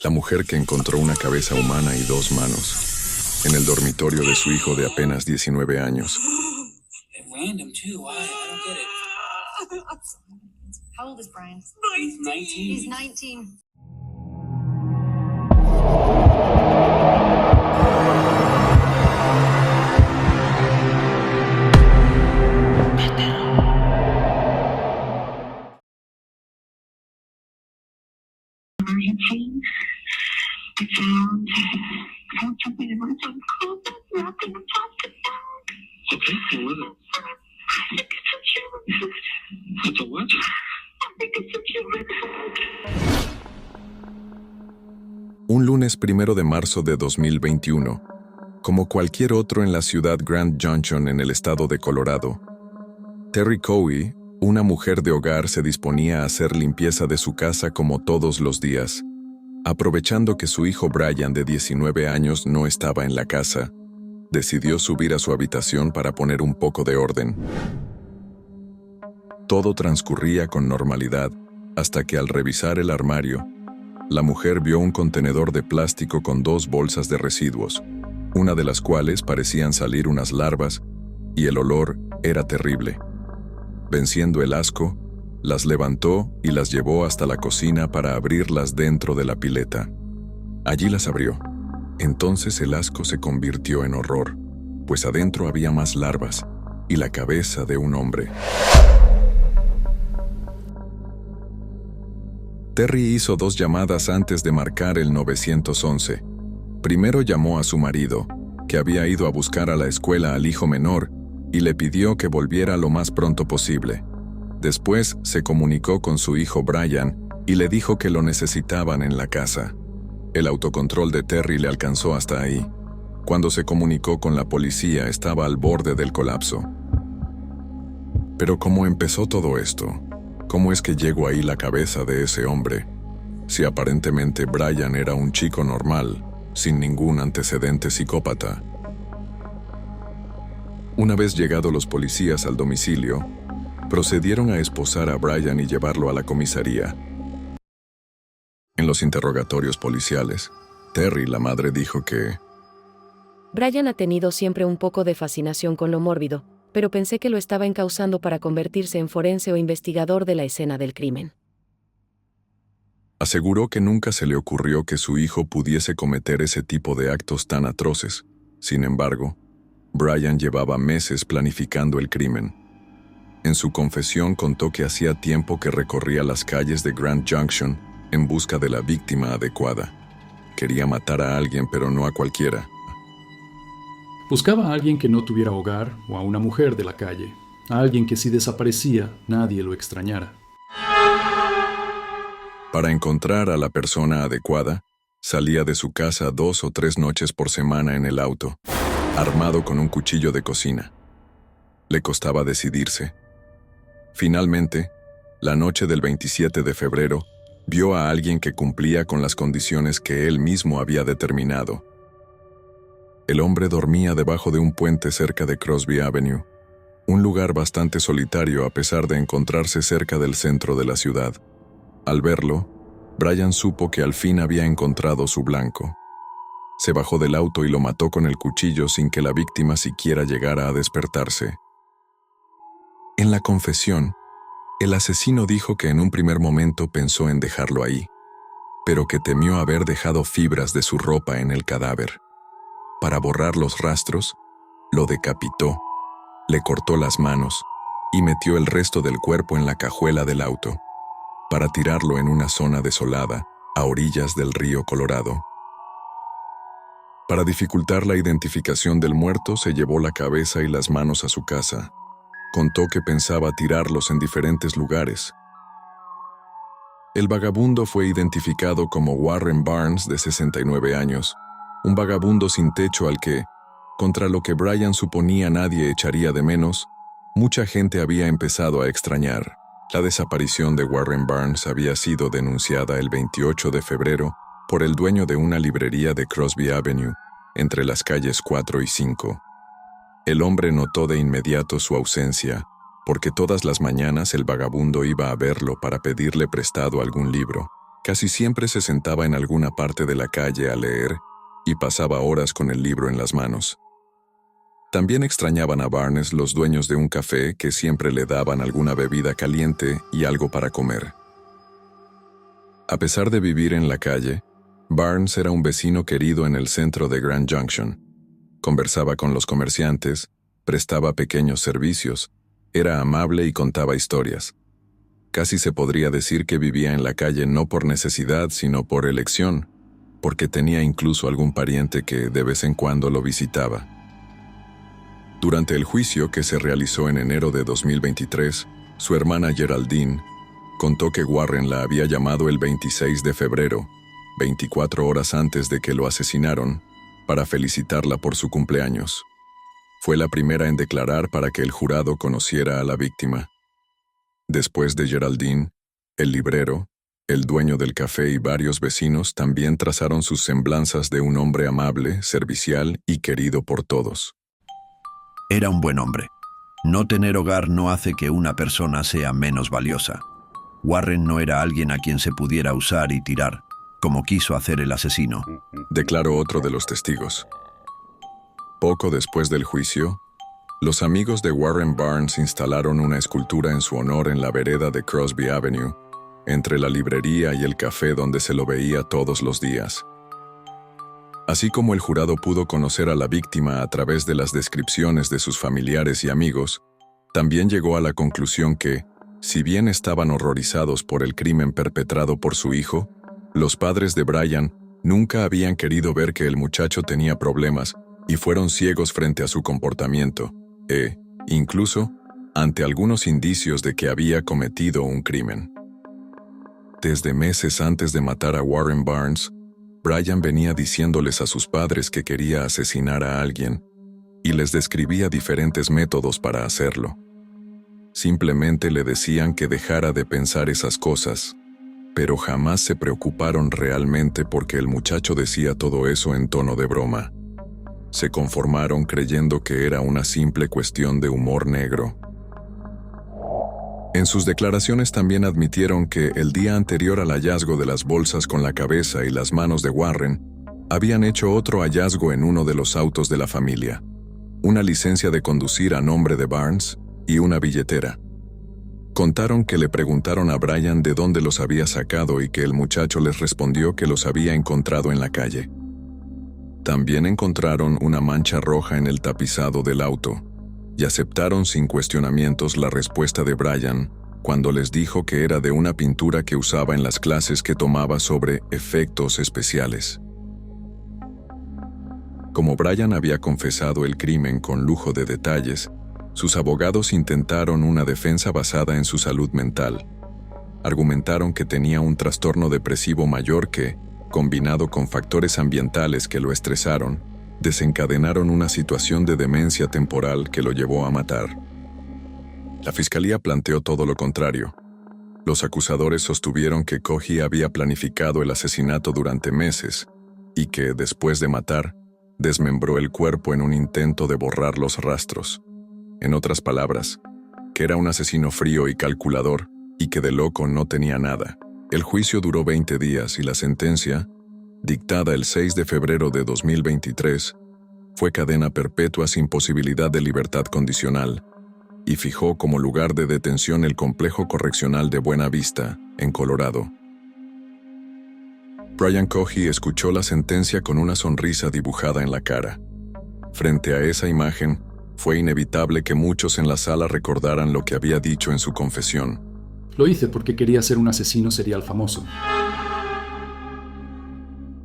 La mujer que encontró una cabeza humana y dos manos en el dormitorio de su hijo de apenas 19 años. Random too. Why? I don't get it. How old is Brian? He's 19. He's 19. Emergency. I found something in my son's closet wrapped in a plastic bag. Okay, what was it? I think it's a human food. It's a what? I think it's a human food. Un lunes 1 de marzo de 2021, como cualquier otro en la ciudad Grand Junction en el estado de Colorado, Terry Cowie, una mujer de hogar, se disponía a hacer limpieza de su casa como todos los días. Aprovechando que su hijo Brian, de 19 años, no estaba en la casa, decidió subir a su habitación para poner un poco de orden. Todo transcurría con normalidad, hasta que al revisar el armario, la mujer vio un contenedor de plástico con 2 bolsas de residuos, una de las cuales parecían salir unas larvas, y el olor era terrible. Venciendo el asco, las levantó y las llevó hasta la cocina para abrirlas dentro de la pileta. Allí las abrió. Entonces el asco se convirtió en horror, pues adentro había más larvas y la cabeza de un hombre. Terry hizo 2 llamadas antes de marcar el 911. Primero llamó a su marido, que había ido a buscar a la escuela al hijo menor, y le pidió que volviera lo más pronto posible. Después se comunicó con su hijo Brian y le dijo que lo necesitaban en la casa. El autocontrol de Terry le alcanzó hasta ahí. Cuando se comunicó con la policía, estaba al borde del colapso. Pero ¿cómo empezó todo esto? ¿Cómo es que llegó ahí la cabeza de ese hombre? Si aparentemente Brian era un chico normal, sin ningún antecedente psicópata. Una vez llegados los policías al domicilio, procedieron a esposar a Brian y llevarlo a la comisaría. En los interrogatorios policiales, Terry, la madre, dijo que Brian ha tenido siempre un poco de fascinación con lo mórbido, pero pensé que lo estaba encauzando para convertirse en forense o investigador de la escena del crimen. Aseguró que nunca se le ocurrió que su hijo pudiese cometer ese tipo de actos tan atroces. Sin embargo, Brian llevaba meses planificando el crimen. En su confesión contó que hacía tiempo que recorría las calles de Grand Junction en busca de la víctima adecuada. Quería matar a alguien, pero no a cualquiera. Buscaba a alguien que no tuviera hogar o a una mujer de la calle, a alguien que si desaparecía nadie lo extrañara. Para encontrar a la persona adecuada, salía de su casa 2 o 3 noches por semana en el auto, armado con un cuchillo de cocina. Le costaba decidirse. Finalmente, la noche del 27 de febrero, vio a alguien que cumplía con las condiciones que él mismo había determinado. El hombre dormía debajo de un puente cerca de Crosby Avenue, un lugar bastante solitario a pesar de encontrarse cerca del centro de la ciudad. Al verlo, Brian supo que al fin había encontrado su blanco. Se bajó del auto y lo mató con el cuchillo sin que la víctima siquiera llegara a despertarse. En la confesión, el asesino dijo que en un primer momento pensó en dejarlo ahí, pero que temió haber dejado fibras de su ropa en el cadáver. Para borrar los rastros, lo decapitó, le cortó las manos y metió el resto del cuerpo en la cajuela del auto, para tirarlo en una zona desolada, a orillas del río Colorado. Para dificultar la identificación del muerto, se llevó la cabeza y las manos a su casa. Contó que pensaba tirarlos en diferentes lugares. El vagabundo fue identificado como Warren Barnes, de 69 años, un vagabundo sin techo al que, contra lo que Brian suponía nadie echaría de menos, mucha gente había empezado a extrañar. La desaparición de Warren Barnes había sido denunciada el 28 de febrero por el dueño de una librería de Crosby Avenue, entre las calles 4 y 5. El hombre notó de inmediato su ausencia, porque todas las mañanas el vagabundo iba a verlo para pedirle prestado algún libro. Casi siempre se sentaba en alguna parte de la calle a leer y pasaba horas con el libro en las manos. También extrañaban a Barnes los dueños de un café que siempre le daban alguna bebida caliente y algo para comer. A pesar de vivir en la calle, Barnes era un vecino querido en el centro de Grand Junction. Conversaba con los comerciantes, prestaba pequeños servicios, era amable y contaba historias. Casi se podría decir que vivía en la calle no por necesidad, sino por elección, porque tenía incluso algún pariente que de vez en cuando lo visitaba. Durante el juicio que se realizó en enero de 2023, su hermana Geraldine contó que Warren la había llamado el 26 de febrero, 24 horas antes de que lo asesinaron, para felicitarla por su cumpleaños. Fue la primera en declarar para que el jurado conociera a la víctima. Después de Geraldine, el librero, el dueño del café y varios vecinos también trazaron sus semblanzas de un hombre amable, servicial y querido por todos. Era un buen hombre. No tener hogar no hace que una persona sea menos valiosa. Warren no era alguien a quien se pudiera usar y tirar, como quiso hacer el asesino, declaró otro de los testigos. Poco después del juicio, los amigos de Warren Barnes instalaron una escultura en su honor en la vereda de Crosby Avenue, entre la librería y el café donde se lo veía todos los días. Así como el jurado pudo conocer a la víctima a través de las descripciones de sus familiares y amigos, también llegó a la conclusión que, si bien estaban horrorizados por el crimen perpetrado por su hijo, los padres de Brian nunca habían querido ver que el muchacho tenía problemas y fueron ciegos frente a su comportamiento, incluso, ante algunos indicios de que había cometido un crimen. Desde meses antes de matar a Warren Barnes, Brian venía diciéndoles a sus padres que quería asesinar a alguien y les describía diferentes métodos para hacerlo. Simplemente le decían que dejara de pensar esas cosas, pero jamás se preocuparon realmente porque el muchacho decía todo eso en tono de broma. Se conformaron creyendo que era una simple cuestión de humor negro. En sus declaraciones también admitieron que el día anterior al hallazgo de las bolsas con la cabeza y las manos de Warren, habían hecho otro hallazgo en uno de los autos de la familia, una licencia de conducir a nombre de Barnes y una billetera. Contaron que le preguntaron a Brian de dónde los había sacado y que el muchacho les respondió que los había encontrado en la calle. También encontraron una mancha roja en el tapizado del auto y aceptaron sin cuestionamientos la respuesta de Brian cuando les dijo que era de una pintura que usaba en las clases que tomaba sobre efectos especiales. Como Brian había confesado el crimen con lujo de detalles, sus abogados intentaron una defensa basada en su salud mental. Argumentaron que tenía un trastorno depresivo mayor que, combinado con factores ambientales que lo estresaron, desencadenaron una situación de demencia temporal que lo llevó a matar. La fiscalía planteó todo lo contrario. Los acusadores sostuvieron que Cogy había planificado el asesinato durante meses y que, después de matar, desmembró el cuerpo en un intento de borrar los rastros. En otras palabras, que era un asesino frío y calculador y que de loco no tenía nada. El juicio duró 20 días y la sentencia, dictada el 6 de febrero de 2023, fue cadena perpetua sin posibilidad de libertad condicional y fijó como lugar de detención el complejo correccional de Buena Vista, en Colorado. Brian Cogy escuchó la sentencia con una sonrisa dibujada en la cara. Frente a esa imagen, fue inevitable que muchos en la sala recordaran lo que había dicho en su confesión. Lo hice porque quería ser un asesino serial famoso.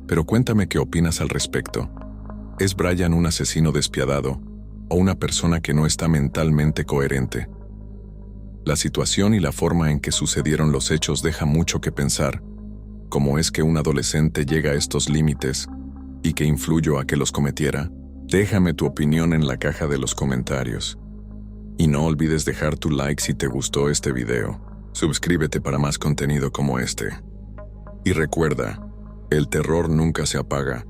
Pero cuéntame qué opinas al respecto. ¿Es Brian un asesino despiadado o una persona que no está mentalmente coherente? La situación y la forma en que sucedieron los hechos deja mucho que pensar. ¿Cómo es que un adolescente llega a estos límites y que influyó a que los cometiera? Déjame tu opinión en la caja de los comentarios. Y no olvides dejar tu like si te gustó este video. Suscríbete para más contenido como este. Y recuerda, el terror nunca se apaga.